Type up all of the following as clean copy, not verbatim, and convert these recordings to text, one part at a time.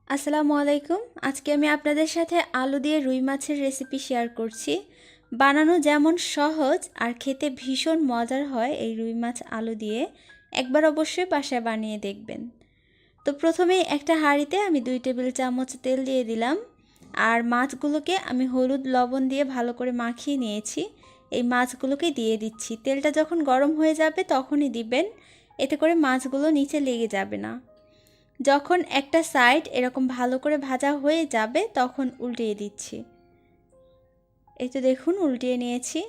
আসসালামু আলাইকুম। আজকে আমি আপনাদের সাথে আলু দিয়ে রুই মাছের রেসিপি শেয়ার করছি। বানানো যেমন সহজ আর খেতে ভীষণ মজার হয় এই রুই মাছ আলু দিয়ে। একবার অবশ্যই বাসায় বানিয়ে দেখবেন। তো প্রথমেই একটা হাঁড়িতে আমি 2 টেবিল চামচ তেল দিয়ে দিলাম। আর মাছগুলোকে আমি হলুদ লবণ দিয়ে ভালো করে মাখিয়ে নিয়েছি। এই মাছগুলোকে দিয়ে দিচ্ছি। তেলটা যখন গরম হয়ে যাবে তখনই দিবেন, এতে করে মাছগুলো নিচে লেগে যাবে না। যখন একটা সাইড এরকম ভালো করে ভাজা হয়ে যাবে তখন উল্টিয়ে দিচ্ছি। এই তো দেখুন উল্টিয়ে নিয়েছি।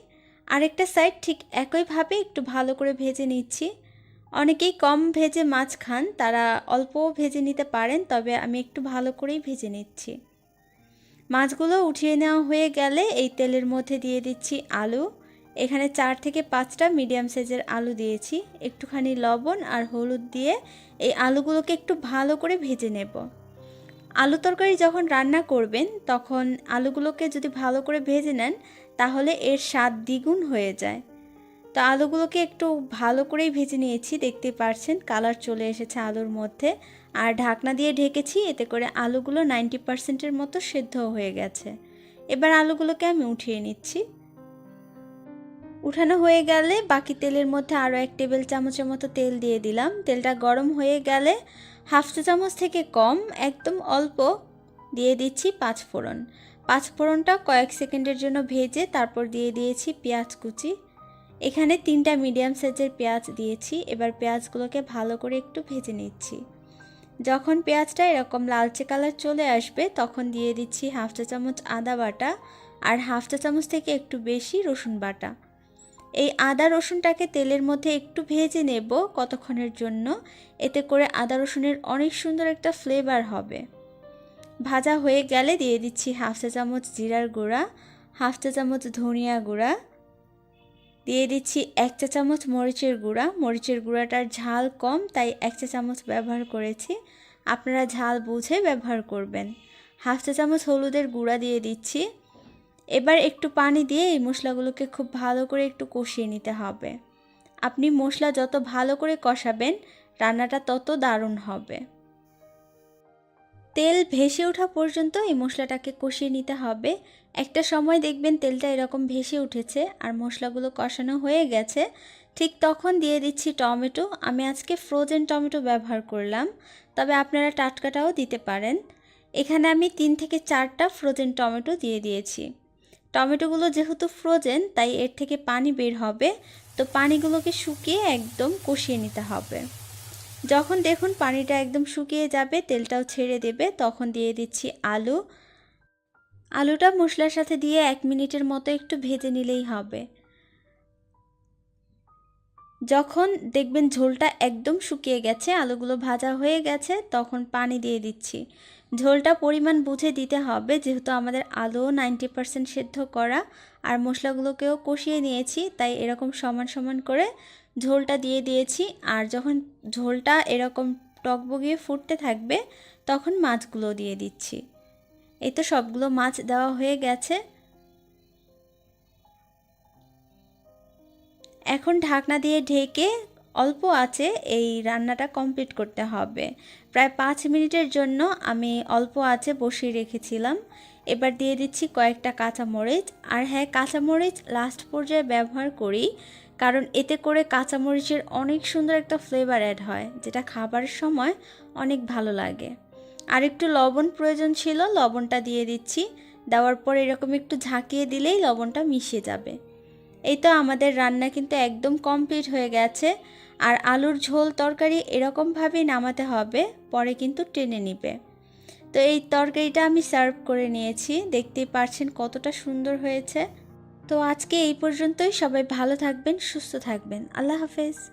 আরেকটা সাইড ঠিক একইভাবে একটু ভালো করে ভেজে নিচ্ছি। অনেকেই কম ভেজে মাছ খান, তারা অল্পও ভেজে নিতে পারেন, তবে আমি একটু ভালো করেই ভেজে নিচ্ছি। মাছগুলো উঠিয়ে নেওয়া হয়ে গেলে এই তেলের মধ্যে দিয়ে দিচ্ছি আলু। এখানে 4 থেকে 5টা মিডিয়াম সাইজের আলু দিয়েছি। একটুখানি লবণ আর হলুদ দিয়ে এই আলুগুলোকে একটু ভালো করে ভেজে নেব। আলু তরকারি যখন রান্না করবেন তখন আলুগুলোকে যদি ভালো করে ভেজে নেন তাহলে এর স্বাদ দ্বিগুণ হয়ে যায়। তো আলুগুলোকে একটু ভালো করেই ভেজে নিয়েছি, দেখতে পাচ্ছেন কালার চলে এসেছে আলুর মধ্যে। আর ঢাকনা দিয়ে ঢেকেছি, এতে করে আলুগুলো 90%-এর মতো সেদ্ধ হয়ে গেছে। এবার আলুগুলোকে আমি উঠিয়ে নিচ্ছি। উঠানো হয়ে গেলে বাকি তেলের মধ্যে আরও 1 টেবিল চামচের মতো তেল দিয়ে দিলাম। তেলটা গরম হয়ে গেলে হাফ চা চামচ থেকে কম একদম অল্প দিয়ে দিচ্ছি 5 ফোড়ন। 5 ফোড়নটা কয়েক সেকেন্ডের জন্য ভেজে তারপর দিয়ে দিয়েছি পেঁয়াজ কুচি। এখানে 3টা মিডিয়াম সাইজের পেঁয়াজ দিয়েছি। এবার পেঁয়াজগুলোকে ভালো করে একটু ভেজে নিচ্ছি। যখন পেঁয়াজটা এরকম লালচে কালার চলে আসবে তখন দিয়ে দিচ্ছি হাফ চা চামচ আদা বাটা আর হাফ চা চামচ থেকে একটু বেশি রসুন বাটা। এই আদা রসুনটাকে তেলের মধ্যে একটু ভেজে নেব কতক্ষণের জন্য, এতে করে আদা রসুনের অনেক সুন্দর একটা ফ্লেভার হবে। ভাজা হয়ে গেলে দিয়ে দিচ্ছি হাফ চা চামচ জিরার গুঁড়া, হাফ চা চামচ ধনিয়া গুঁড়া, দিয়ে দিচ্ছি 1 চা চামচ মরিচের গুঁড়া। মরিচের গুঁড়াটার ঝাল কম তাই 1 চা চামচ ব্যবহার করেছি, আপনারা ঝাল বুঝে ব্যবহার করবেন। হাফ চা চামচ হলুদের গুঁড়া দিয়ে দিচ্ছি। এবার একটু পানি দিয়ে এই মশলাগুলোকে খুব ভালো করে একটু কষিয়ে নিতে হবে। আপনি মশলা যত ভালো করে কষাবেন রান্নাটা তত দারুণ হবে। তেল ভেসে ওঠা পর্যন্ত এই মশলাটাকে কষিয়ে নিতে হবে। একটা সময় দেখবেন তেলটা এরকম ভেসে উঠেছে আর মশলাগুলো কষানো হয়ে গেছে, ঠিক তখন দিয়ে দিচ্ছি টমেটো। আমি আজকে ফ্রোজেন টমেটো ব্যবহার করলাম, তবে আপনারা টাটকাটাও দিতে পারেন। এখানে আমি 3 থেকে 4টা ফ্রোজেন টমেটো দিয়ে দিয়েছি। টমেটোগুলো যেহেতু ফ্রোজেন তাই এর থেকে পানি বের হবে, তো পানিগুলোকে শুকিয়ে একদম কষিয়ে নিতে হবে। যখন দেখুন পানিটা একদম শুকিয়ে যাবে, তেলটাও ছেড়ে দেবে, তখন দিয়ে দিচ্ছি আলু। আলুটা মশলার সাথে দিয়ে 1 মিনিটের মতো একটু ভেজে নিলেই হবে। যখন দেখবেন ঝোলটা একদম শুকিয়ে গেছে, আলুগুলো ভাজা হয়ে গেছে, তখন পানি দিয়ে দিচ্ছি। ঝোলটা পরিমাণ বুঝে দিতে হবে, যেহেতু আমাদের আলুও 90% সেদ্ধ করা আর মশলাগুলোকেও কষিয়ে নিয়েছি, তাই এরকম সমান সমান করে ঝোলটা দিয়ে দিয়েছি। আর যখন ঝোলটা এরকম টকবগিয়ে ফুটতে থাকবে তখন মাছগুলো দিয়ে দিচ্ছি। এই তো সবগুলো মাছ দেওয়া হয়ে গেছে। এখন ঢাকনা দিয়ে ঢেকে অল্প আঁচে এই রান্নাটা কমপ্লিট করতে হবে। প্রায় 5 মিনিটের জন্য আমি অল্প আঁচে বসিয়ে রেখেছিলাম। এবার দিয়ে দিচ্ছি কয়েকটা কাঁচামরিচ। আর হ্যাঁ, কাঁচামরিচ লাস্ট পর্যায়ে ব্যবহার করি, কারণ এতে করে কাঁচামরিচের অনেক সুন্দর একটা ফ্লেভার অ্যাড হয়, যেটা খাবারের সময় অনেক ভালো লাগে। আর একটু লবণ প্রয়োজন ছিল, লবণটা দিয়ে দিচ্ছি। দেওয়ার পর এরকম একটু ঝাঁকিয়ে দিলেই লবণটা মিশে যাবে। এই তো আমাদের রান্না কিন্তু একদম কমপ্লিট হয়ে গেছে। আর আলুর ঝোল তরকারি এরকমভাবেই নামাতে হবে, পরে কিন্তু টেনে নিবে। তো এই তরকারিটা আমি সার্ভ করে নিয়েছি, দেখতেই পাচ্ছেন কতটা সুন্দর হয়েছে। তো আজকে এই পর্যন্তই। সবাই ভালো থাকবেন, সুস্থ থাকবেন। আল্লাহ হাফেজ।